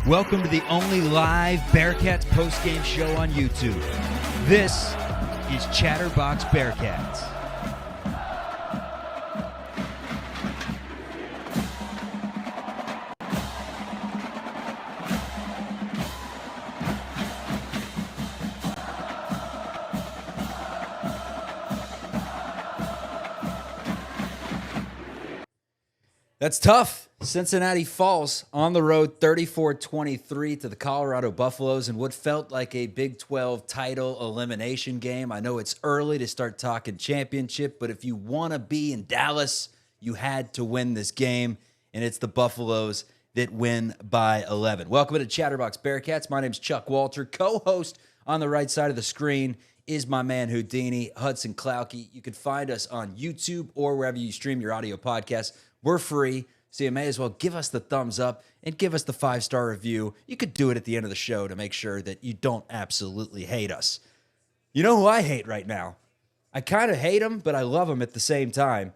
Welcome to the only live Bearcats post-game show on YouTube. This is Chatterbox Bearcats. That's tough. Cincinnati falls on the road 34-23 to the Colorado Buffaloes in what felt like a Big 12 title elimination game. I know it's early to start talking championship, but if you want to be in Dallas, you had to win this game, and it's the Buffaloes that win by 11. Welcome to Chatterbox Bearcats. My name's Chuck Walter. Co-host on the right side of the screen is my man Houdini, Hudson Klauke. You can find us on YouTube or wherever you stream your audio podcasts. We're free, so you may as well give us the thumbs up and give us the 5-star review. You could do it at the end of the show to make sure that you don't absolutely hate us. You know who I hate right now? I kind of hate him, but I love him at the same time,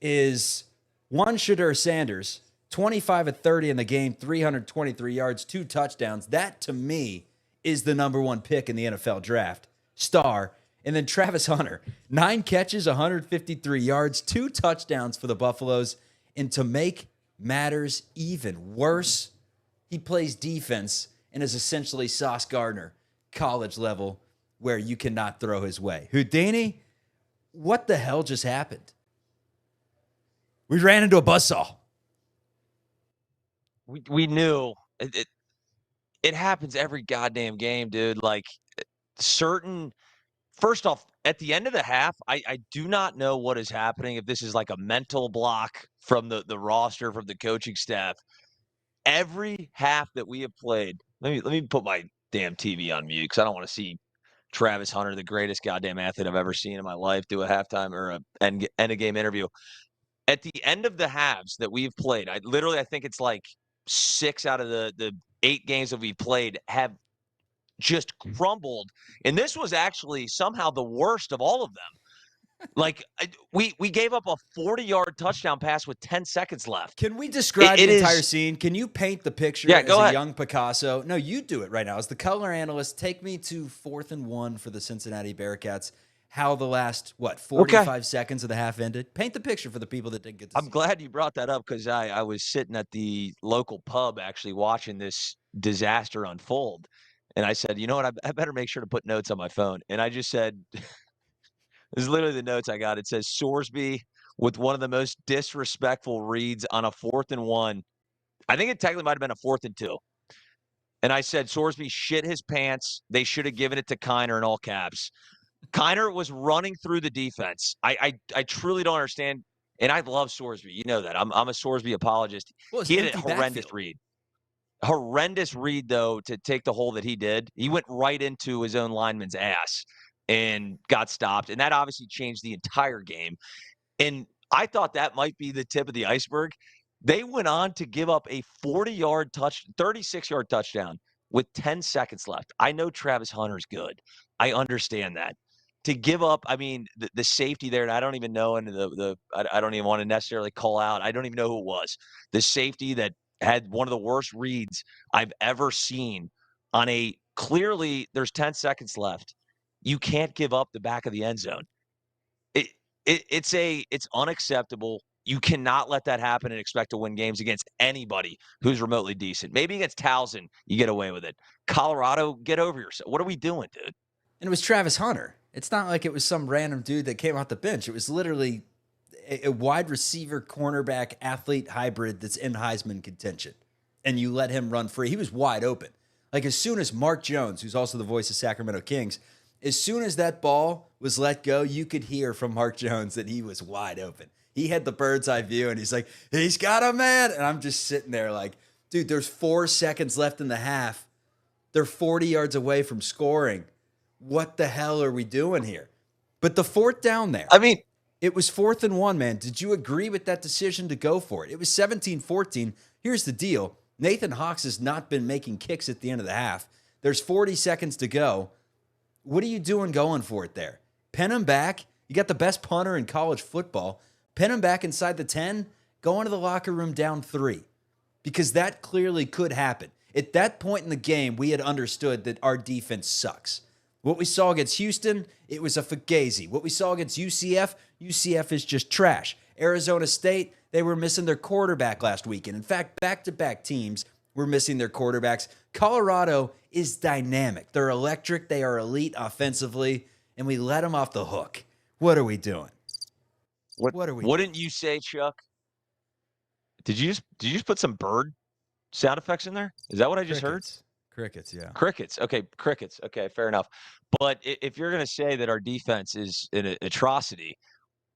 is Dion Sanders, 25 of 30 in the game, 323 yards, 2 touchdowns. That, to me, is the number one pick in the NFL draft. Star. And then Travis Hunter, 9 catches, 153 yards, 2 touchdowns for the Buffaloes. And to make matters even worse, he plays defense and is essentially Sauce Gardner, college level, where you cannot throw his way. Houdini, what the hell just happened? We ran into a buzzsaw. We knew. It happens every goddamn game, dude. Like, first off, at the end of the half, I do not know what is happening, if this is like a mental block from the roster, from the coaching staff. Every half that we have played, let me put my damn TV on mute because I don't want to see Travis Hunter, the greatest goddamn athlete I've ever seen in my life, do a halftime or a end of game interview. At the end of the halves that we've played, I think it's like 6 out of the 8 games that we've played have just crumbled, and this was actually somehow the worst of all of them. Like, we gave up a 40-yard touchdown pass with 10 seconds left. Can we describe the entire scene? Can you paint the picture as a young Picasso? No, you do it right now. As the color analyst, take me to 4th and 1 for the Cincinnati Bearcats. How the last, 45 seconds of the half ended? Paint the picture for the people that didn't get to see. I'm glad you brought that up because I was sitting at the local pub actually watching this disaster unfold. And I said, you know what, I better make sure to put notes on my phone. And I just said, this is literally the notes I got. It says, Sorsby with one of the most disrespectful reads on a 4th and 1. I think it technically might have been a 4th and 2. And I said, Sorsby shit his pants. They should have given it to Kiner in all caps. Kiner was running through the defense. I truly don't understand. And I love Sorsby. You know that. I'm a Sorsby apologist. He had a horrendous read. Horrendous read, though, to take the hole that he did. He went right into his own lineman's ass and got stopped. And that obviously changed the entire game. And I thought that might be the tip of the iceberg. They went on to give up a 36-yard touchdown with 10 seconds left. I know Travis Hunter's good. I understand that. To give up, I mean, the safety there, and I don't even know, and I don't even want to necessarily call out. I don't even know who it was. The safety that had one of the worst reads I've ever seen on a clearly there's 10 seconds left. You can't give up the back of the end zone. It's unacceptable. You cannot let that happen and expect to win games against anybody who's remotely decent. Maybe against Towson, you get away with it. Colorado, get over yourself. What are we doing, dude? And it was Travis Hunter. It's not like it was some random dude that came off the bench. It was literally a wide receiver, cornerback, athlete hybrid that's in Heisman contention. And you let him run free. He was wide open. Like, as soon as Mark Jones, who's also the voice of Sacramento Kings, as soon as that ball was let go, you could hear from Mark Jones that he was wide open. He had the bird's eye view, and he's like, he's got a man. And I'm just sitting there like, dude, there's 4 seconds left in the half. They're 40 yards away from scoring. What the hell are we doing here? But the 4th down there. I mean, it was 4th and 1, man. Did you agree with that decision to go for it? It was 17-14. Here's the deal. Nathan Hawks has not been making kicks at the end of the half. There's 40 seconds to go. What are you doing going for it there? Pen him back. You got the best punter in college football. Pen him back inside the 10. Go into the locker room down 3. Because that clearly could happen. At that point in the game, we had understood that our defense sucks. What we saw against Houston, it was a fugazi. What we saw against UCF, UCF is just trash. Arizona State, they were missing their quarterback last weekend. In fact, back-to-back teams were missing their quarterbacks. Colorado is dynamic. They're electric. They are elite offensively, and we let them off the hook. What are we doing? What are we Wouldn't doing? you say, Chuck? Did you just put some bird sound effects in there? Is that what I just heard? Crickets. Crickets, yeah. Crickets. Okay, crickets. Okay, fair enough. But if you're going to say that our defense is an atrocity,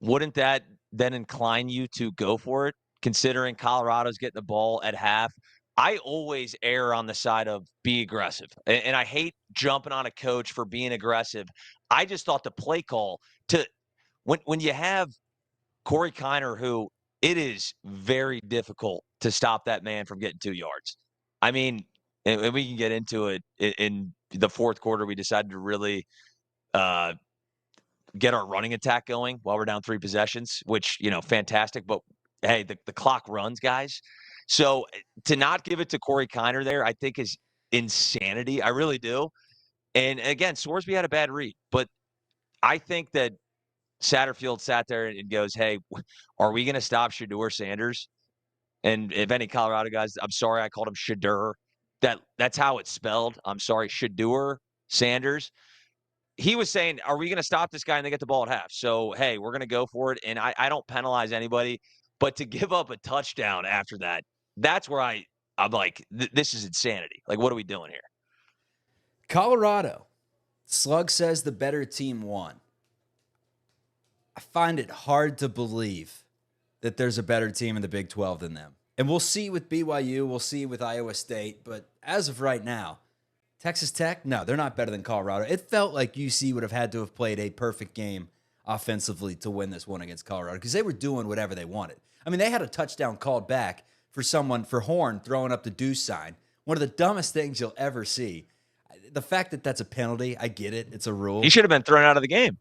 wouldn't that then incline you to go for it, considering Colorado's getting the ball at half? I always err on the side of be aggressive, and I hate jumping on a coach for being aggressive. I just thought the play call to when you have Corey Kiner, who it is very difficult to stop that man from getting 2 yards. I mean, and we can get into it in the fourth quarter. We decided to really uh, get our running attack going while we're down 3 possessions, which, fantastic. But hey, the clock runs, guys. So to not give it to Corey Kiner there, I think is insanity. I really do. And again, Sorsby had a bad read, but I think that Satterfield sat there and goes, "Hey, are we going to stop Shedeur Sanders?" And if any Colorado guys, I'm sorry, I called him Shedeur. That's how it's spelled. I'm sorry, Shedeur Sanders. He was saying, "Are we going to stop this guy?" And they get the ball at half. So hey, we're going to go for it. And I don't penalize anybody, but to give up a touchdown after that, that's where I'm like, this is insanity. Like, what are we doing here? Colorado. Slug says the better team won. I find it hard to believe that there's a better team in the Big 12 than them. And we'll see with BYU, we'll see with Iowa State, but as of right now, Texas Tech, no, they're not better than Colorado. It felt like UC would have had to have played a perfect game offensively to win this one against Colorado because they were doing whatever they wanted. I mean, they had a touchdown called back for Horn throwing up the deuce sign. One of the dumbest things you'll ever see. The fact that that's a penalty, I get it. It's a rule. He should have been thrown out of the game.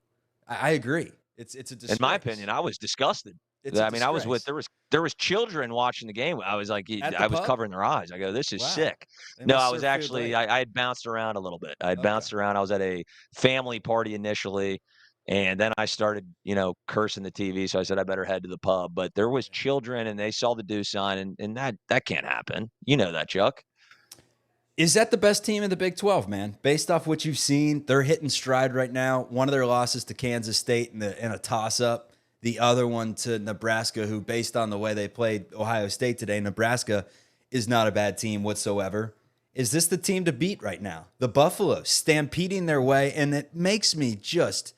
I agree. It's a disgrace. In my opinion, I was disgusted. I mean, I was with there was children watching the game. I was like, At the I was pub? covering their eyes. I go, this is Wow. sick. They No, must I serve was food actually late. I had bounced around a little bit. I had Okay. bounced around. I was at a family party initially, and then I started, cursing the TV. So I said I better head to the pub. But there was children, and they saw the do sign, and that can't happen. You know that, Chuck. Is that the best team in the Big 12, man? Based off what you've seen, they're hitting stride right now. One of their losses to Kansas State in a toss-up. The other one to Nebraska, who, based on the way they played Ohio State today, Nebraska is not a bad team whatsoever. Is this the team to beat right now? The Buffalo stampeding their way, and it makes me just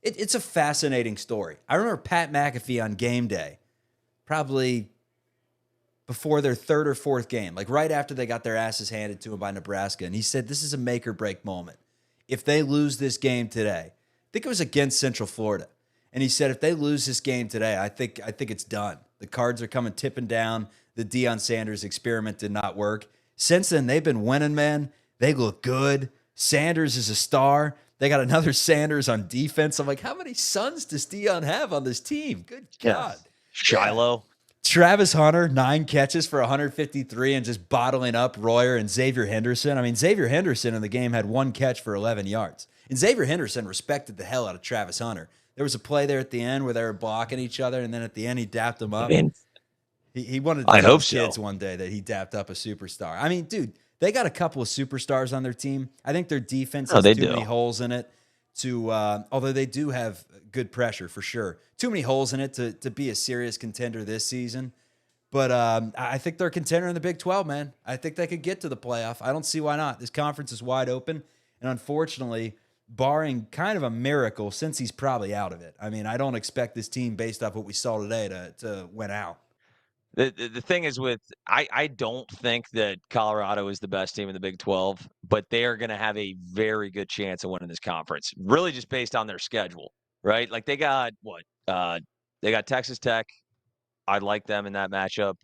it's a fascinating story. I remember Pat McAfee on game day, probably before their third or fourth game, like right after they got their asses handed to them by Nebraska. And he said, this is a make or break moment. If they lose this game today, I think it was against Central Florida. And he said, if they lose this game today, I think it's done. The cards are coming tipping down. The Deion Sanders experiment did not work. Since then, they've been winning, man. They look good. Sanders is a star. They got another Sanders on defense. I'm like, how many sons does Deion have on this team? Good God. Shiloh. Travis Hunter, 9 catches for 153 and just bottling up Royer and Xavier Henderson. I mean, Xavier Henderson in the game had 1 catch for 11 yards. And Xavier Henderson respected the hell out of Travis Hunter. There was a play there at the end where they were blocking each other, and then at the end he dapped him up. I mean, he wanted to I tell hope his kids so. one day that he dapped up a superstar. I mean, dude, they got a couple of superstars on their team. I think their defense has too many holes in it although they do have good pressure for sure. Too many holes in it to be a serious contender this season. But I think they're a contender in the Big 12, man. I think they could get to the playoff. I don't see why not. This conference is wide open. And unfortunately, barring kind of a miracle, since he's probably out of it, I mean, I don't expect this team, based off what we saw today, to win out. The thing is I don't think that Colorado is the best team in the Big 12, but they are going to have a very good chance of winning this conference, really just based on their schedule, right? Like they got they got Texas Tech. I like them in that matchup.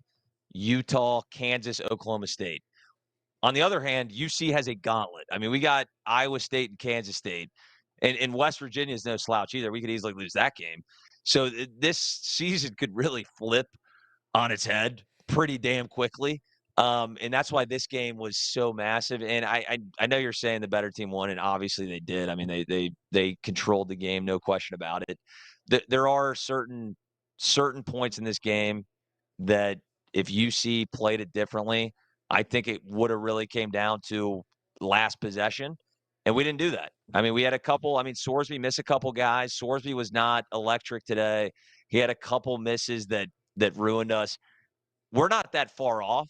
Utah, Kansas, Oklahoma State. On the other hand, UC has a gauntlet. I mean, we got Iowa State and Kansas State, and West Virginia is no slouch either. We could easily lose that game. So this season could really flip on its head pretty damn quickly. And that's why this game was so massive. And I know you're saying the better team won, and obviously they did. I mean, they controlled the game, no question about it. There are certain points in this game that if UC played it differently, I think it would have really came down to last possession, and we didn't do that. I mean, we had a couple. I mean, Sorsby missed a couple guys. Sorsby was not electric today. He had a couple misses that ruined us. We're not that far off,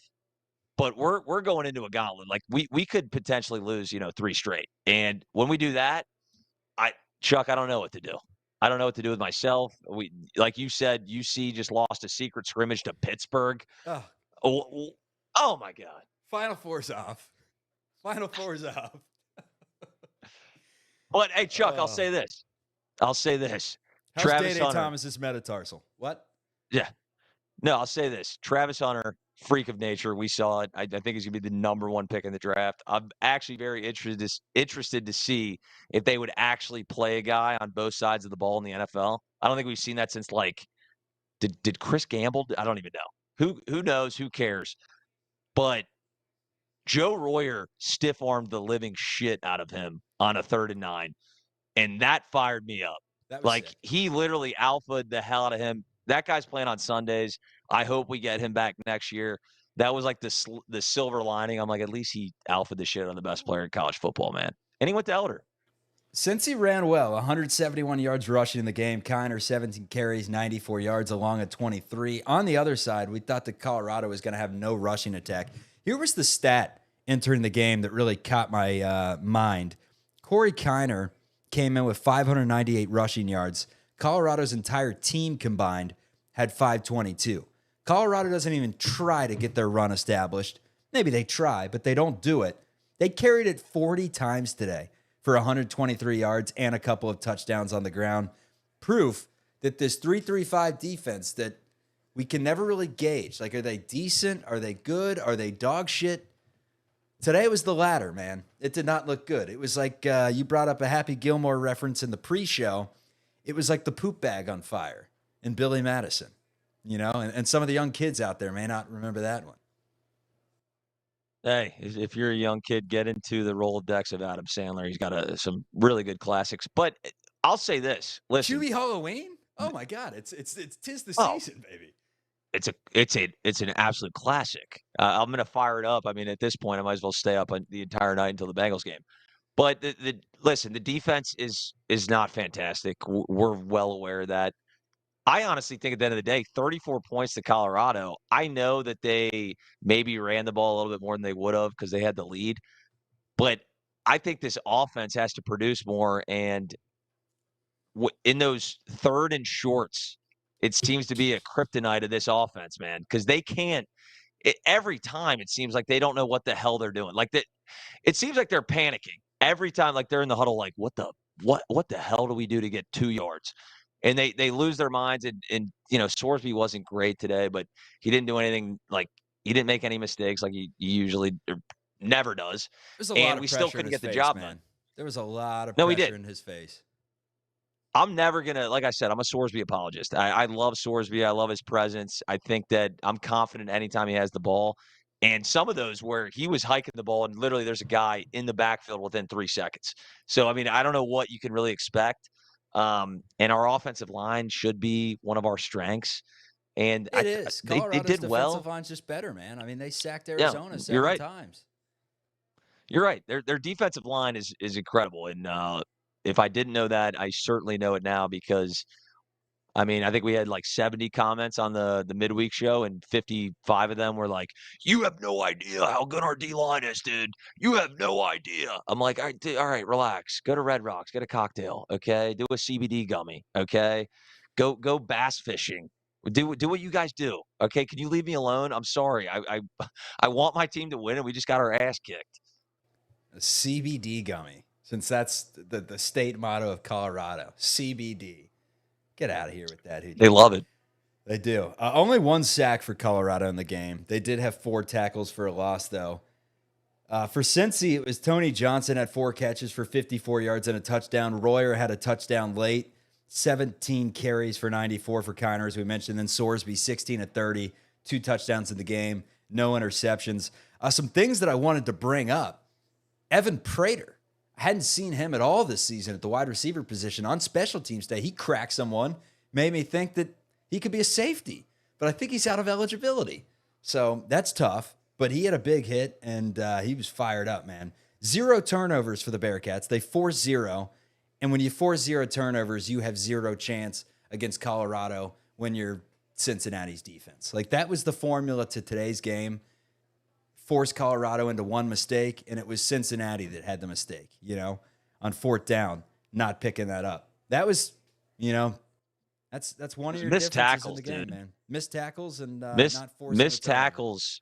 but we're going into a gauntlet. Like we could potentially lose, 3 straight. And when we do that, Chuck, I don't know what to do. I don't know what to do with myself. Like you said, UC just lost a secret scrimmage to Pittsburgh. Oh, Oh, oh my God. Final Four's off. Final Four's off. But hey, Chuck, I'll say this. How's Travis Hunter. Thomas's metatarsal? What? Yeah. No, I'll say this. Travis Hunter, freak of nature. We saw it. I think he's going to be the number 1 pick in the draft. I'm actually very interested to see if they would actually play a guy on both sides of the ball in the NFL. I don't think we've seen that since, like, did Chris Gamble? I don't even know. Who knows? Who cares? But Joe Royer stiff-armed the living shit out of him on a 3rd and 9, and that fired me up. Like, sick. He literally alphaed the hell out of him. That guy's playing on Sundays. I hope we get him back next year. That was like the silver lining. I'm like, at least he alphaed the shit on the best player in college football, man. And he went to Elder. Since he ran well, 171 yards rushing in the game, Kiner 17 carries, 94 yards along at 23. On the other side, we thought that Colorado was going to have no rushing attack. Here was the stat entering the game that really caught my mind. Corey Kiner came in with 598 rushing yards. Colorado's entire team combined had 522. Colorado doesn't even try to get their run established. Maybe they try, but they don't do it. They carried it 40 times today for 123 yards and a couple of touchdowns on the ground. Proof that this 3-3-5 defense that we can never really gauge. Like, are they decent? Are they good? Are they dog shit? Today was the latter, man. It did not look good. It was like you brought up a Happy Gilmore reference in the pre-show. It was like the poop bag on fire in Billy Madison, and some of the young kids out there may not remember that one. Hey, if you're a young kid, get into the Rolodex of Adam Sandler. He's got some really good classics. But I'll say this: listen, Chewy Halloween. Oh my God, it's tis the Oh. season, baby. It's an absolute classic. I'm gonna fire it up. I mean, at this point, I might as well stay up the entire night until the Bengals game. But listen, the defense is not fantastic. We're well aware of that. I honestly think at the end of the day, 34 points to Colorado. I know that they maybe ran the ball a little bit more than they would have because they had the lead. But I think this offense has to produce more. And in those 3rd and shorts, it seems to be a kryptonite of this offense, man, because they can't. Every time it seems like they don't know what the hell they're doing. Like that, it seems like they're panicking every time. Like they're in the huddle, like what the hell do we do to get 2 yards? And they lose their minds. And Sorsby wasn't great today, but he didn't do anything. Like he didn't make any mistakes like he usually never does. There's a lot And of we pressure still in couldn't his get the face, job man. done. There was a lot of No, he pressure did. in his face. I'm never going to, like I said, I'm a Sorsby apologist. I love Sorsby. I love his presence. I think that I'm confident anytime he has the ball. And some of those where he was hiking the ball and literally there's a guy in the backfield within 3 seconds. So, I mean, I don't know what you can really expect. And our offensive line should be one of our strengths. And It is. they Colorado's did defensive well. line's just better, man. I mean, they sacked Yeah, Arizona you're 7 right. times. You're right. Their defensive line is incredible. And if I didn't know that, I certainly know it now because I mean, I think we had like 70 comments on the midweek show, and 55 of them were like, "You have no idea how good our D line is, dude. You have no idea." I'm like, all right, relax. Go to Red Rocks, get a cocktail, okay? Do a CBD gummy, okay? Go bass fishing. Do what you guys do, okay? Can you leave me alone? I'm sorry. I want my team to win, and we just got our ass kicked. A CBD gummy, since that's the state motto of Colorado. CBD. Get out of here with that. They love it. They do. Only 1 sack for Colorado in the game. They did have 4 tackles for a loss, though. For Cincy, it was Tony Johnson had 4 catches for 54 yards and a touchdown. Royer had a touchdown late. 17 carries for 94 for Kiner, as we mentioned. Then Sorsby, 16 of 30, 2 touchdowns in the game. no interceptions. Some things that I wanted to bring up. Evan Prater. I hadn't seen him at all this season at the wide receiver position on special teams day. He cracked someone, made me think that he could be a safety, but I think he's out of eligibility. So that's tough, but he had a big hit, and he was fired up, man. 0 turnovers for the Bearcats. They forced 0, and when you force 0 turnovers, you have 0 chance against Colorado when you're Cincinnati's defense. Like, that was the formula to today's game. Force Colorado into one mistake, and it was Cincinnati that had the mistake, on 4th down, not picking that up. That was, that's one of your missed differences tackles, in the game, dude. man. Missed tackles and Missed not forcing missed the turnover. tackles.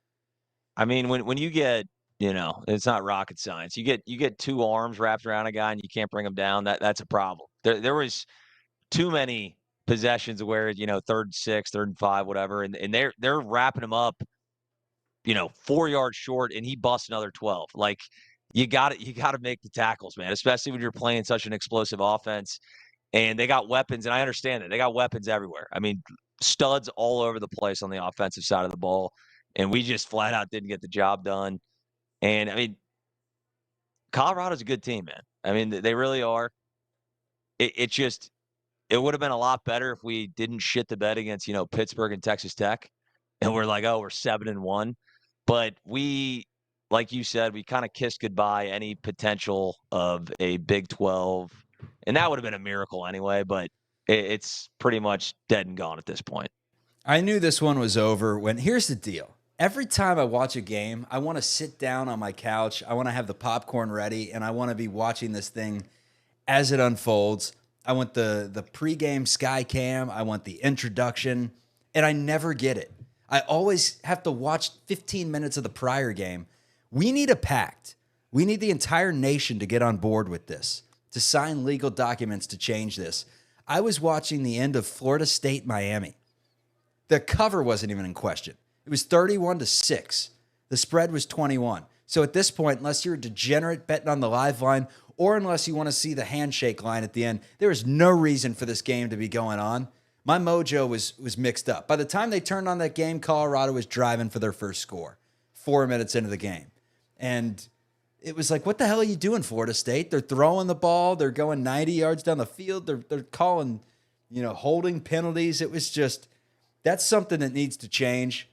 I mean, when you get, it's not rocket science. You get 2 arms wrapped around a guy and you can't bring him down. That's a problem. There was too many possessions where 3rd and 6, 3rd and 5, whatever, and they're wrapping him up, 4 yards short, and he busts another 12. Like, you got to make the tackles, man, especially when you're playing such an explosive offense. And they got weapons, and I understand that. They got weapons everywhere. I mean, studs all over the place on the offensive side of the ball, and we just flat out didn't get the job done. And, I mean, Colorado's a good team, man. I mean, they really are. It would have been a lot better if we didn't shit the bed against, Pittsburgh and Texas Tech, and we're like, oh, we're 7-1. But we, like you said, we kind of kissed goodbye any potential of a Big 12. And that would have been a miracle anyway, but it's pretty much dead and gone at this point. I knew this one was over here's the deal. Every time I watch a game, I want to sit down on my couch. I want to have the popcorn ready, and I want to be watching this thing as it unfolds. I want the pregame sky cam. I want the introduction, and I never get it. I always have to watch 15 minutes of the prior game. We need a pact. We need the entire nation to get on board with this, to sign legal documents to change this. I was watching the end of Florida State, Miami. The cover wasn't even in question. It was 31-6. The spread was 21. So at this point, unless you're a degenerate betting on the live line, or unless you want to see the handshake line at the end, there is no reason for this game to be going on. My mojo was mixed up. By the time they turned on that game, Colorado was driving for their first score 4 minutes into the game. And it was like, what the hell are you doing, Florida State? They're throwing the ball. They're going 90 yards down the field. They're calling, holding penalties. It was just, that's something that needs to change.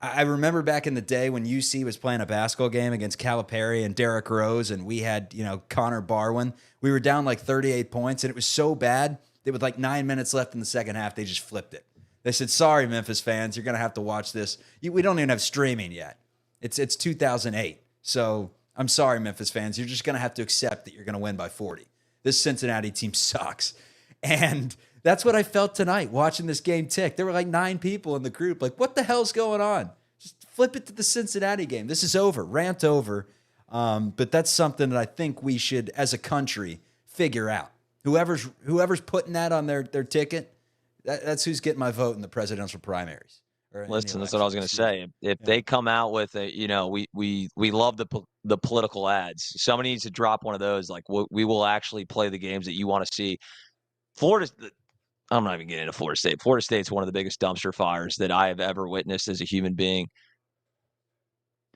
I remember back in the day when UC was playing a basketball game against Calipari and Derrick Rose, and we had, Connor Barwin. We were down like 38 points, and it was so bad that with like 9 minutes left in the second half, they just flipped it. They said, sorry, Memphis fans, you're going to have to watch this. We don't even have streaming yet. It's 2008. So I'm sorry, Memphis fans. You're just going to have to accept that you're going to win by 40. This Cincinnati team sucks. And that's what I felt tonight watching this game tick. There were like 9 people in the group. Like, what the hell's going on? Just flip it to the Cincinnati game. This is over. Rant over. But that's something that I think we should, as a country, figure out. Whoever's putting that on their ticket, that's who's getting my vote in the presidential primaries. Listen, that's what I was going to say. If they come out with we love the political ads. Somebody needs to drop one of those. Like, we will actually play the games that you want to see. I'm not even getting into Florida State. Florida State's one of the biggest dumpster fires that I have ever witnessed as a human being.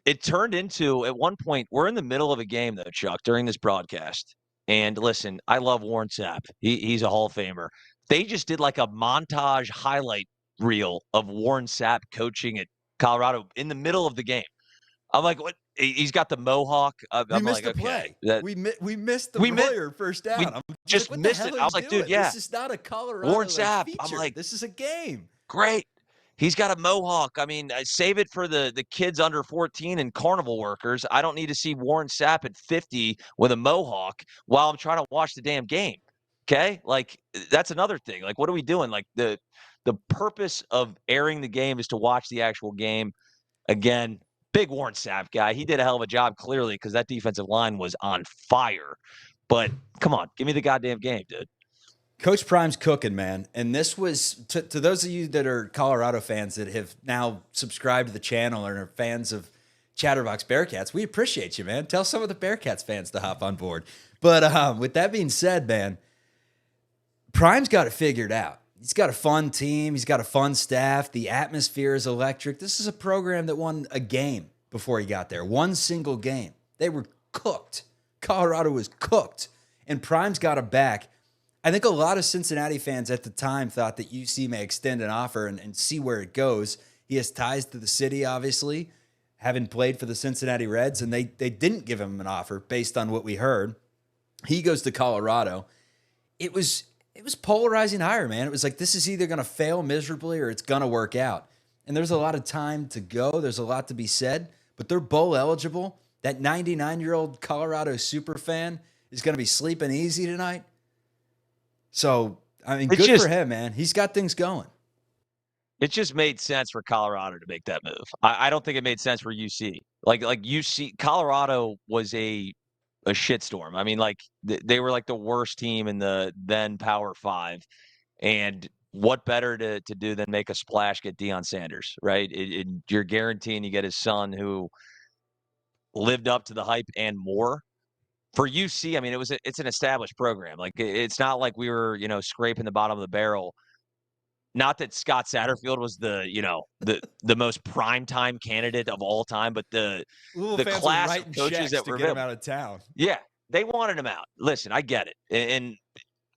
It turned into, at one point, we're in the middle of a game, though, Chuck, during this broadcast. And listen, I love Warren Sapp. He's a Hall of Famer. They just did like a montage highlight reel of Warren Sapp coaching at Colorado in the middle of the game. I'm like, what? He's got the mohawk. We missed the play. We missed the Royer first down. We just like, missed it. I was like, dude, yeah. This is not a Colorado Warren Sapp. feature. I'm like, this is a game. Great. He's got a mohawk. I mean, save it for the kids under 14 and carnival workers. I don't need to see Warren Sapp at 50 with a mohawk while I'm trying to watch the damn game. Okay? Like, that's another thing. Like, what are we doing? Like, the purpose of airing the game is to watch the actual game. Again, big Warren Sapp guy. He did a hell of a job, clearly, because that defensive line was on fire. But, come on. Give me the goddamn game, dude. Coach Prime's cooking, man. And this was, to those of you that are Colorado fans that have now subscribed to the channel and are fans of Chatterbox Bearcats, we appreciate you, man. Tell some of the Bearcats fans to hop on board. But with that being said, man, Prime's got it figured out. He's got a fun team. He's got a fun staff. The atmosphere is electric. This is a program that won a game before he got there. One single game. They were cooked. Colorado was cooked. And Prime's got him back. I think a lot of Cincinnati fans at the time thought that UC may extend an offer and see where it goes. He has ties to the city, obviously, having played for the Cincinnati Reds, and they didn't give him an offer based on what we heard. He goes to Colorado. It was polarizing hire, man. It was like, this is either going to fail miserably or it's going to work out. And there's a lot of time to go. There's a lot to be said, but they're bowl eligible. That 99-year-old Colorado super fan is going to be sleeping easy tonight. So, I mean, good for him, man. He's got things going. It just made sense for Colorado to make that move. I don't think it made sense for UC. Like UC, Colorado was a shitstorm. I mean, like they were like the worst team in the then Power Five, and what better to do than make a splash, get Deion Sanders, right? You're guaranteeing you get his son who lived up to the hype and more. For UC, I mean, it's an established program. Like it's not like we were, scraping the bottom of the barrel. Not that Scott Satterfield was the most primetime candidate of all time, but the class of coaches that were get him out of town. Yeah, they wanted him out. Listen, I get it, and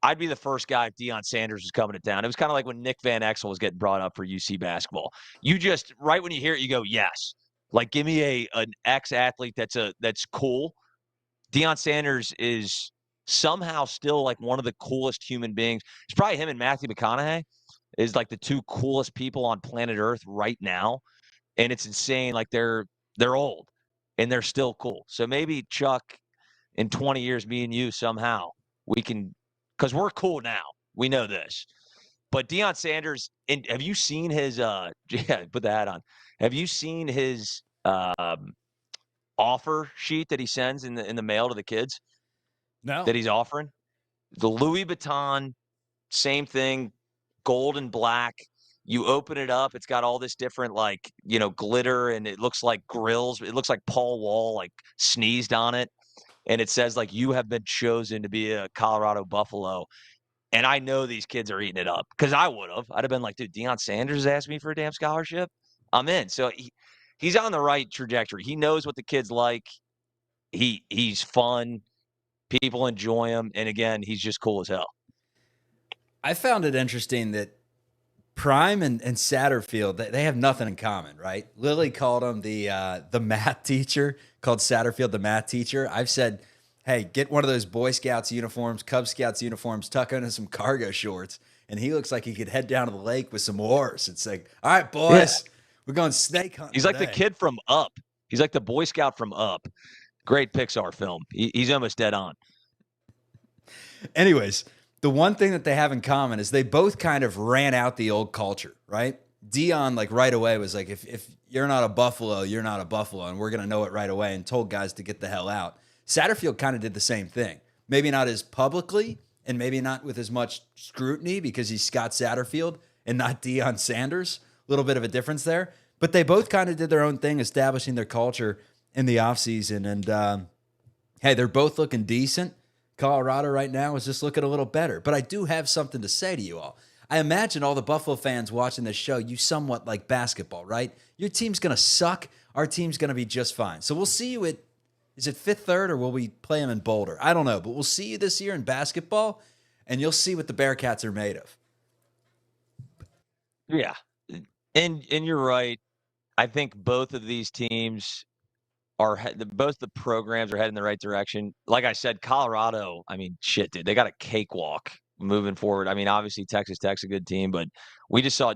I'd be the first guy if Dion Sanders was coming to town. It was kind of like when Nick Van Exel was getting brought up for UC basketball. You just right when you hear it, you go, yes. Like, give me an ex-athlete that's cool. Deion Sanders is somehow still like one of the coolest human beings. It's probably him and Matthew McConaughey is like the two coolest people on planet Earth right now. And it's insane. Like they're old and they're still cool. So maybe Chuck, in 20 years, me and you somehow we can, because we're cool now. We know this. But Deion Sanders, and have you seen his put the hat on. Have you seen his offer sheet that he sends in the mail to the kids? No. That he's offering? The Louis Vuitton, same thing, gold and black. You open it up, it's got all this different glitter, and it looks like grills. It looks like Paul Wall sneezed on it. And it says you have been chosen to be a Colorado Buffalo. And I know these kids are eating it up because I would have. I'd have been like, dude, Deion Sanders asked me for a damn scholarship. I'm in. So he's on the right trajectory. He knows what the kids like. He's fun. People enjoy him. And again, he's just cool as hell. I found it interesting that Prime and Satterfield, they have nothing in common, right? Lily called him the math teacher, called Satterfield the math teacher. I've said, hey, get one of those Boy Scouts uniforms, Cub Scouts uniforms, tuck into some cargo shorts, and he looks like he could head down to the lake with some oars. It's like, all right, boys, we're going snake hunting. He's today. like the kid from Up. He's like the Boy Scout from Up. Great Pixar film. He's almost dead on. Anyways, the one thing that they have in common is they both kind of ran out the old culture, right? Dion, right away was like, if you're not a Buffalo, you're not a Buffalo, and we're going to know it right away, and told guys to get the hell out. Satterfield kind of did the same thing. Maybe not as publicly and maybe not with as much scrutiny because he's Scott Satterfield and not Deion Sanders. A little bit of a difference there. But they both kind of did their own thing, establishing their culture in the offseason. And, hey, they're both looking decent. Colorado right now is just looking a little better. But I do have something to say to you all. I imagine all the Buffalo fans watching this show, you somewhat like basketball, right? Your team's going to suck. Our team's going to be just fine. So we'll see you at, is it Fifth Third or will we play them in Boulder? I don't know. But we'll see you this year in basketball, and you'll see what the Bearcats are made of. Yeah. And you're right. I think both of these teams both the programs are heading in the right direction. Like I said, Colorado, I mean, shit, dude, they got a cakewalk moving forward. I mean, obviously Texas Tech's a good team, but we just saw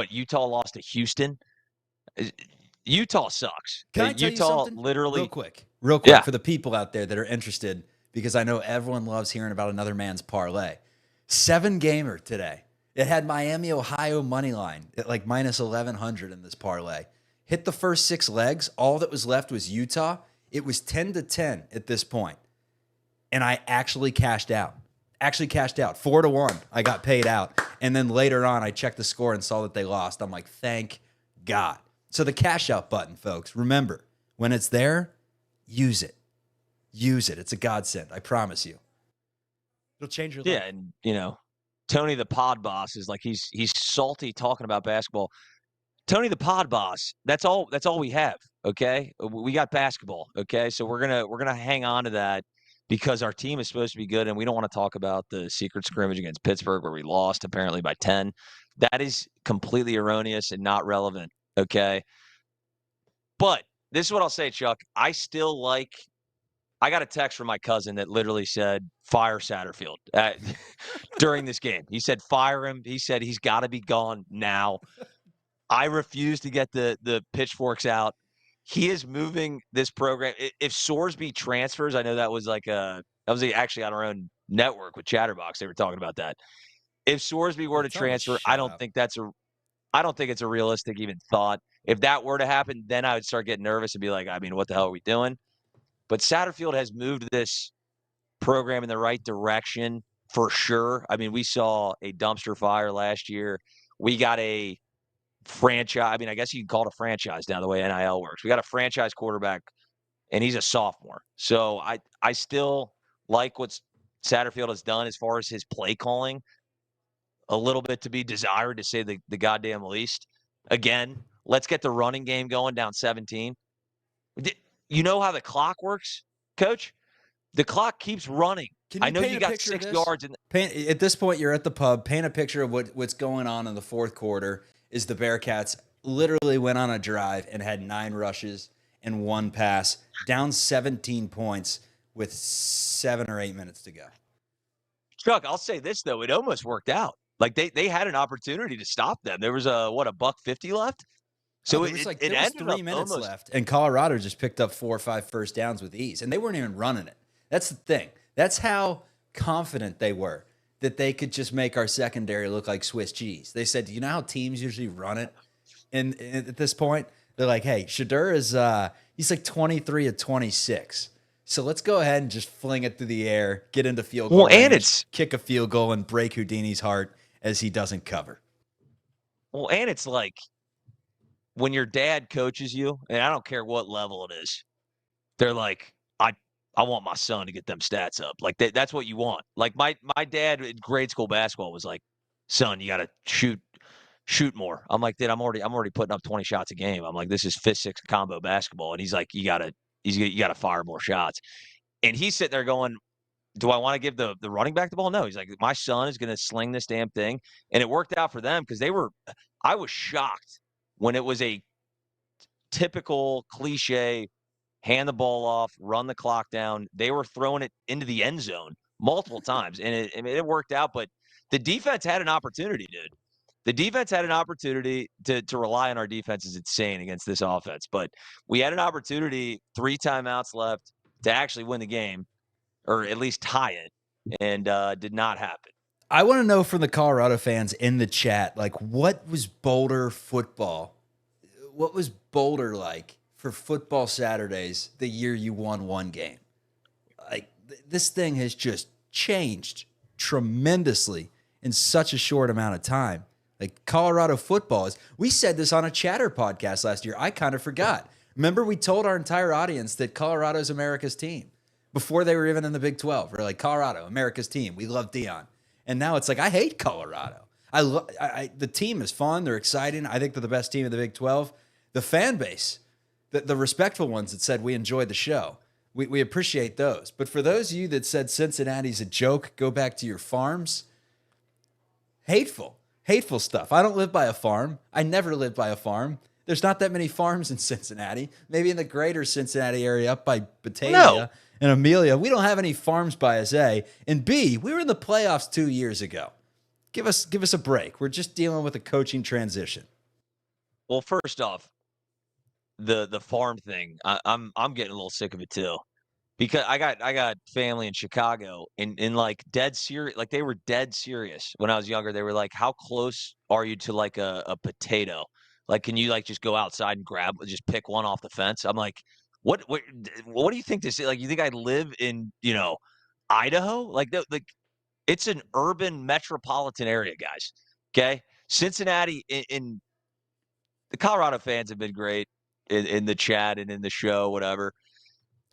Utah lost to Houston. Utah sucks. Can I tell Utah you something? Literally Real quick for the people out there that are interested, because I know everyone loves hearing about another man's parlay. 7-gamer today. It had Miami, Ohio money line at minus 1,100 in this parlay. Hit the first 6 legs. All that was left was Utah. It was 10-10 at this point. And I actually cashed out. 4-1. I got paid out. And then later on, I checked the score and saw that they lost. I'm like, thank God. So the cash out button, folks, remember, when it's there, use it. Use it. It's a godsend. I promise you. It'll change your life. Yeah, and Tony the Pod Boss is like he's salty talking about basketball. Tony the Pod Boss, that's all we have, okay? We got basketball, okay? So we're going to hang on to that because our team is supposed to be good and we don't want to talk about the secret scrimmage against Pittsburgh where we lost apparently by 10. That is completely erroneous and not relevant, okay? But this is what I'll say, Chuck. I got a text from my cousin that literally said, fire Satterfield during this game. He said, fire him. He said, he's got to be gone now. I refuse to get the pitchforks out. He is moving this program. If Sorsby transfers, I know that was actually on our own network with Chatterbox. They were talking about that. If Sorsby were to transfer, I don't think it's a realistic even thought. If that were to happen, then I would start getting nervous and be like, I mean, what the hell are we doing? But Satterfield has moved this program in the right direction for sure. I mean, we saw a dumpster fire last year. We got a franchise. I mean, I guess you can call it a franchise now the way NIL works. We got a franchise quarterback, and he's a sophomore. So I still like what Satterfield has done as far as his play calling. A little bit to be desired, to say the goddamn least. Again, let's get the running game going down 17. You know how the clock works, Coach? The clock keeps running. I know you got 6 yards. At this point, you're at the pub. Paint a picture of what's going on in the fourth quarter. Is the Bearcats literally went on a drive and had 9 rushes and 1 pass, down 17 points with 7 or 8 minutes to go. Chuck, I'll say this, though. It almost worked out. Like, they had an opportunity to stop them. There was $150 left? So there was 3 minutes left, and Colorado just picked up 4 or 5 first downs with ease, and they weren't even running it. That's the thing. That's how confident they were that they could just make our secondary look like Swiss cheese. They said, do you know how teams usually run it? And at this point, they're like, hey, Shadur is he's like 23 of 26. So let's go ahead and just fling it through the air, get into field goal range, kick a field goal, and break Houdini's heart as he doesn't cover. Well, and it's like when your dad coaches you, and I don't care what level it is, they're like, I want my son to get them stats up. Like that's what you want. Like my dad in grade school basketball was like, son, you got to shoot more. I'm like, dude, I'm already putting up 20 shots a game. I'm like, this is 5th, 6th combo basketball. And he's like, you got to fire more shots. And he's sitting there going, do I want to give the running back the ball? No. He's like, my son is going to sling this damn thing. And it worked out for them because I was shocked when it was a typical cliche, hand the ball off, run the clock down. They were throwing it into the end zone multiple times, and it worked out. But the defense had an opportunity, dude. The defense had an opportunity to rely on our defense is insane against this offense. But we had an opportunity, 3 timeouts left, to actually win the game, or at least tie it, and did not happen. I want to know from the Colorado fans in the chat, like, what was Boulder football? What was Boulder like for football Saturdays the year you won 1 game? Like, this thing has just changed tremendously in such a short amount of time. Like, Colorado football is, we said this on a Chatter podcast last year. I kind of forgot. Remember, we told our entire audience that Colorado's America's team before they were even in the Big 12. We're like, Colorado, America's team. We love Dion. And now it's like, I hate Colorado. The team is fun. They're exciting. I think they're the best team in the Big 12. The fan base, the respectful ones that said we enjoyed the show, we appreciate those. But for those of you that said Cincinnati's a joke, go back to your farms. Hateful stuff. I don't live by a farm. I never lived by a farm. There's not that many farms in Cincinnati. Maybe in the greater Cincinnati area up by Batavia and Amelia. We don't have any farms by us, A. And B, we were in the playoffs 2 years ago. Give us a break. We're just dealing with a coaching transition. Well, first off, the farm thing, I'm getting a little sick of it too, because I got family in Chicago and like dead serious, like they were dead serious when I was younger. They were like, how close are you to like a potato? Like, can you like just go outside and just pick one off the fence? I'm like, what do you think this is? Like, you think I live in, Idaho? Like it's an urban metropolitan area, guys. Okay. Cincinnati in the Colorado fans have been great in the chat and in the show, whatever.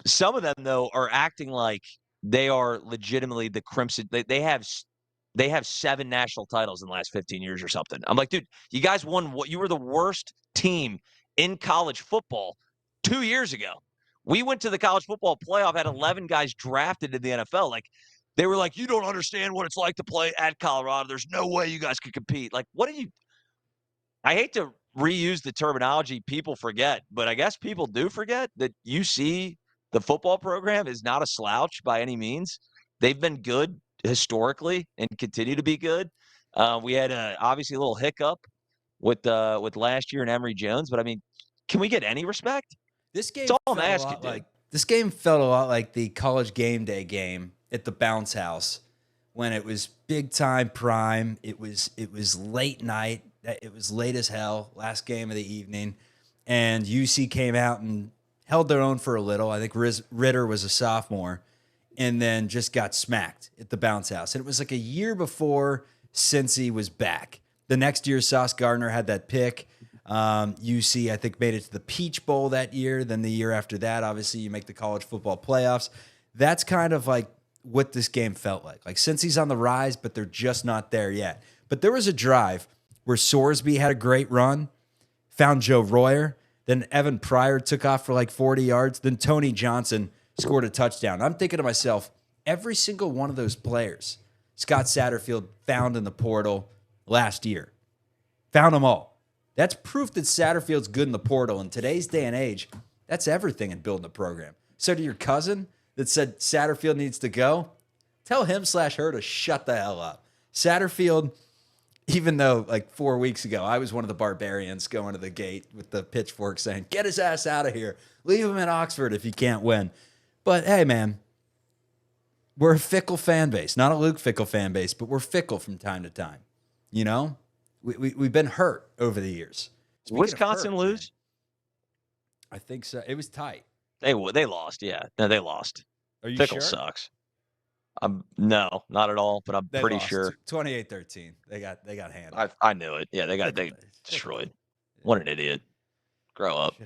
Some of them, though, are acting like they are legitimately the Crimson. They have they have 7 national titles in the last 15 years or something. I'm like, dude, you guys won what? You were the worst team in college football 2 years ago. We went to the college football playoff, had 11 guys drafted in the NFL. Like, they were like, you don't understand what it's like to play at Colorado. There's no way you guys could compete. Like, what do you – I hate to reuse the terminology people forget, but I guess people do forget that UC, the football program, is not a slouch by any means. They've been good historically and continue to be good. We had obviously a little hiccup with last year and Emory Jones, but I mean, can we get any respect? This That's game all I'm felt a asking, lot dude. like this game felt a lot like the college game day game at the bounce house when it was big time prime. It was late night. It was late as hell, last game of the evening, and UC came out and held their own for a little. I think Ritter was a sophomore, and then just got smacked at the bounce house. And it was like a year before Cincy was back. The next year, Sauce Gardner had that pick. UC, I think, made it to the Peach Bowl that year. Then the year after that, obviously, you make the college football playoffs. That's kind of like what this game felt like. Like, Cincy's on the rise, but they're just not there yet. But there was a drive where Sorsby had a great run, found Joe Royer. Then Evan Pryor took off for like 40 yards. Then Tony Johnson scored a touchdown. I'm thinking to myself, every single one of those players Scott Satterfield found in the portal last year. Found them all. That's proof that Satterfield's good in the portal. In today's day and age, that's everything in building a program. So to your cousin that said Satterfield needs to go, tell him/her to shut the hell up. Satterfield, even though like 4 weeks ago, I was one of the barbarians going to the gate with the pitchfork saying, get his ass out of here. Leave him in Oxford if he can't win. But hey, man, we're a fickle fan base. Not a Luke Fickle fan base, but we're fickle from time to time. You know? We've been hurt over the years. Speaking Wisconsin of hurt, lose? Man, I think so. It was tight. They lost, yeah. No, they lost. Are you Fickle sure? sucks. No, not at all, but I'm They pretty lost. sure. 28-13. They got handled. I knew it. Yeah, they Fickle. destroyed. What an idiot. Grow up.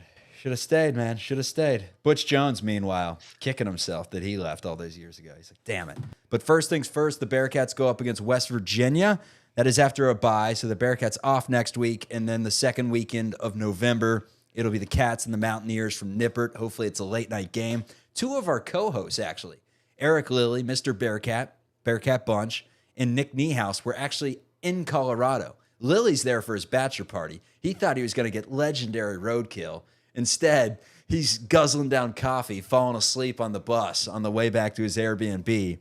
Should have stayed, man. Should have stayed. Butch Jones, meanwhile, kicking himself that he left all those years ago. He's like, damn it. But first things first, the Bearcats go up against West Virginia. That is after a bye, so the Bearcats off next week, and then the second weekend of November, it'll be the Cats and the Mountaineers from Nippert. Hopefully it's a late-night game. Two of our co-hosts, actually, Eric Lilly, Mr. Bearcat Bunch, and Nick Niehaus were actually in Colorado. Lilly's there for his bachelor party. He thought he was going to get legendary roadkill. Instead, he's guzzling down coffee, falling asleep on the bus on the way back to his Airbnb.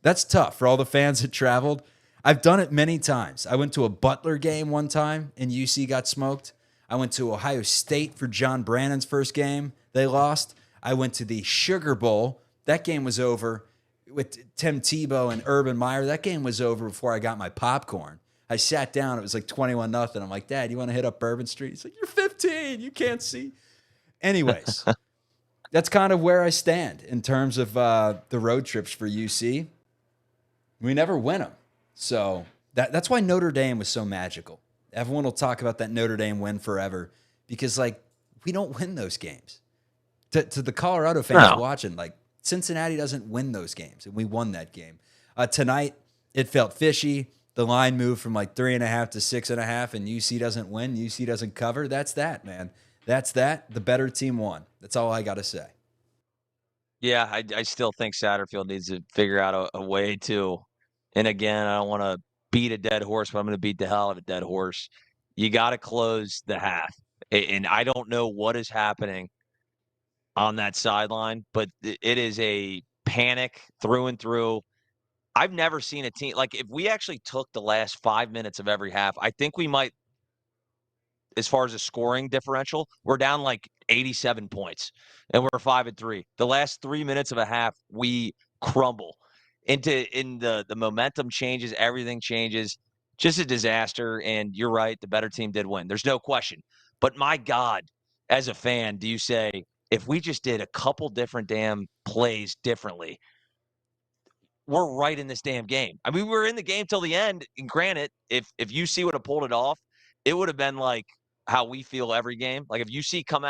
That's tough for all the fans that traveled. I've done it many times. I went to a Butler game one time and UC got smoked. I went to Ohio State for John Brannon's first game. They lost. I went to the Sugar Bowl. That game was over with Tim Tebow and Urban Meyer. That game was over before I got my popcorn. I sat down. It was like 21-0. I'm like, Dad, you want to hit up Bourbon Street? He's like, you're 15. You can't see. Anyways, that's kind of where I stand in terms of the road trips for UC. We never win them. So that's why Notre Dame was so magical. Everyone will talk about that Notre Dame win forever because, like, we don't win those games. To the Colorado fans watching, like, Cincinnati doesn't win those games, and we won that game. Tonight, it felt fishy. The line moved from like 3.5 to 6.5, and UC doesn't win. UC doesn't cover. That's that, man. That's that. The better team won. That's all I got to say. Yeah, I still think Satterfield needs to figure out a way to. And again, I don't want to beat a dead horse, but I'm going to beat the hell out of a dead horse. You got to close the half. And I don't know what is happening on that sideline, but it is a panic through and through. I've never seen a team like if we actually took the last 5 minutes of every half, I think we might, as far as a scoring differential, we're down like 87 points and we're 5-3. The last 3 minutes of a half, we crumble in the momentum changes, everything changes. Just a disaster. And you're right, the better team did win. There's no question. But my God, as a fan, do you say, if we just did a couple different damn plays differently, we're right in this damn game. I mean, we were in the game till the end. And granted, if UC would have pulled it off, it would have been like how we feel every game. Like if UC came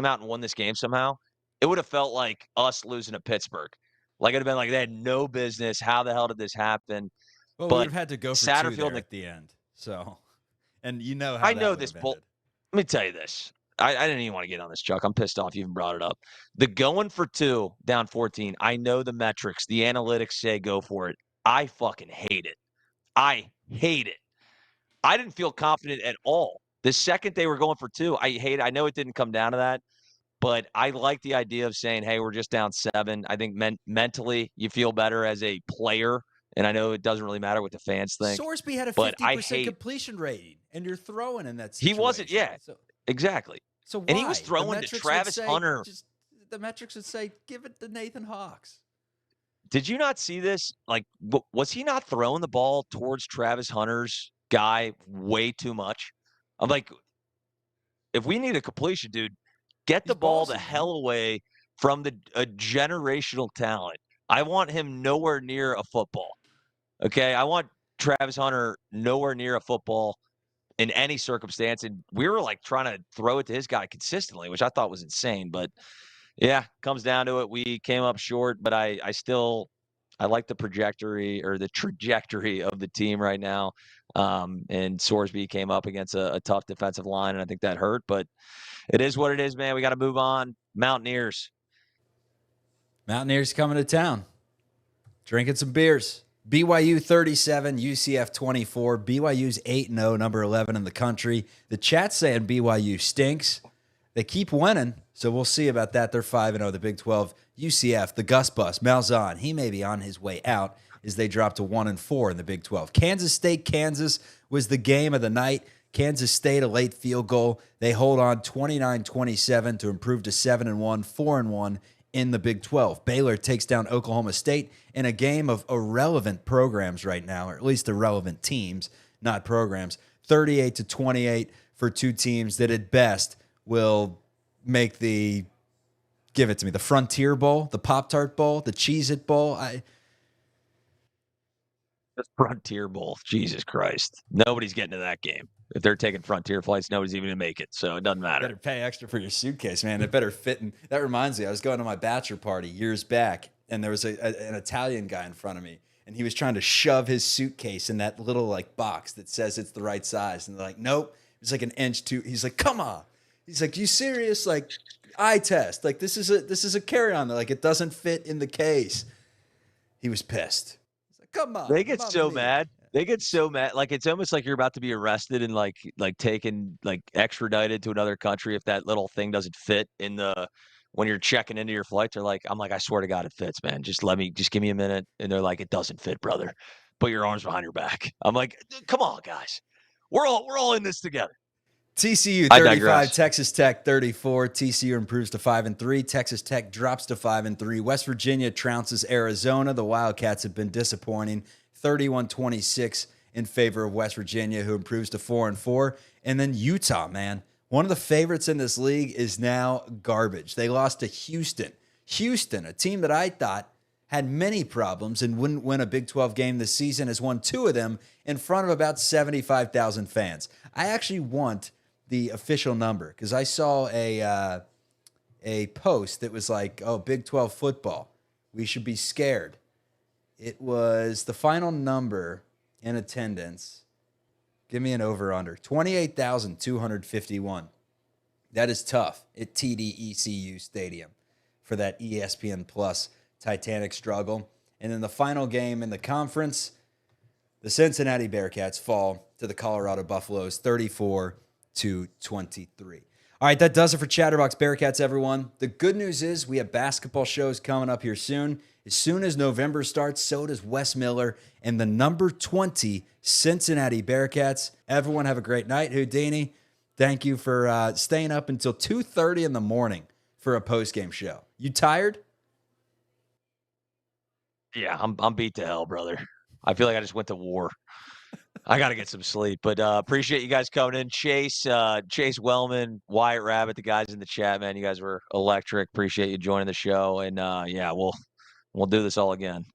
out and won this game somehow, it would have felt like us losing to Pittsburgh. Like it would have been like they had no business. How the hell did this happen? Well, we would But have had to go for two Satterfield there and at the end. So, and you know how I that know would this have bull. ended. Let me tell you this. I didn't even want to get on this, Chuck. I'm pissed off you even brought it up. The going for two down 14, I know the metrics, the analytics say go for it. I fucking hate it. I hate it. I didn't feel confident at all. The second they were going for two, I hate it. I know it didn't come down to that, but I like the idea of saying, hey, we're just down 7. I think mentally you feel better as a player. And I know it doesn't really matter what the fans think, Sorsby had a but I 50% hate completion rating, and you're throwing in that he wasn't, situation. yeah, exactly. So And he was why? The throwing to metrics would Travis say Hunter. just the metrics would say give it to Nathan Hawks. Did you not see this? Like, was he not throwing the ball towards Travis Hunter's guy way too much? I'm like, if we need a completion, dude, get He's the ball the bossy, man. hell away from a generational talent. I want him nowhere near a football. Okay, I want Travis Hunter nowhere near a football in any circumstance. And we were like trying to throw it to his guy consistently, which I thought was insane. But yeah, comes down to it. We came up short, but I still I like the trajectory of the team right now. And Sorsby came up against a tough defensive line, and I think that hurt. But it is what it is, man. We got to move on. Mountaineers. Mountaineers coming to town, drinking some beers. BYU 37, UCF 24. BYU's 8-0, number 11 in the country. The chat's saying BYU stinks. They keep winning, so we'll see about that. They're 5-0, the Big 12. UCF, the Gus Bus, Malzahn, he may be on his way out as they drop to 1-4 in the Big 12. Kansas State, Kansas was the game of the night. Kansas State, a late field goal. They hold on 29-27 to improve to 7-1, 4-1 in the Big 12. Baylor takes down Oklahoma State in a game of irrelevant programs right now, or at least irrelevant teams, not programs. 38-28 for two teams that at best will make the, give it to me, the Frontier Bowl, the Pop-Tart Bowl, the Cheez-It Bowl. The Frontier Bowl. Jesus Christ. Nobody's getting to that game. If they're taking Frontier flights, nobody's even going to make it. So it doesn't matter. Better pay extra for your suitcase, man. It better fit in. That reminds me, I was going to my bachelor party years back, and there was an Italian guy in front of me, and he was trying to shove his suitcase in that little like box that says it's the right size. And they're like, nope. It's like an inch too. He's like, come on. He's like, you serious? Like, eye test. Like, this is a carry-on. Like, it doesn't fit in the case. He was pissed. He's like, come on. They get so mad. They get so mad. Like, it's almost like you're about to be arrested and like taken, like extradited to another country if that little thing doesn't fit in the when you're checking into your flight. They're like, I'm like, I swear to God, it fits, man. Just give me a minute. And they're like, it doesn't fit, brother. Put your arms behind your back. I'm like, come on, guys. We're all in this together. TCU I 35, digress. Texas Tech 34. TCU improves to 5-3. Texas Tech drops to 5-3. West Virginia trounces Arizona. The Wildcats have been disappointing. 31-26 in favor of West Virginia, who improves to 4-4. And then Utah, man. One of the favorites in this league is now garbage. They lost to Houston. Houston, a team that I thought had many problems and wouldn't win a Big 12 game this season, has won 2 of them in front of about 75,000 fans. I actually want the official number because I saw a post that was like, oh, Big 12 football, we should be scared. It was the final number in attendance. Give me an over-under. 28,251. That is tough at TDECU Stadium for that ESPN Plus Titanic struggle. And then the final game in the conference, the Cincinnati Bearcats fall to the Colorado Buffaloes 34-23. All right, that does it for Chatterbox Bearcats, everyone. The good news is we have basketball shows coming up here soon. As soon as November starts, so does Wes Miller and the number 20 Cincinnati Bearcats. Everyone have a great night. Houdini, thank you for staying up until 2:30 in the morning for a post-game show. You tired? Yeah, I'm beat to hell, brother. I feel like I just went to war. I got to get some sleep, but appreciate you guys coming in. Chase Wellman, Wyatt Rabbit, the guys in the chat, man. You guys were electric. Appreciate you joining the show. And yeah, we'll do this all again.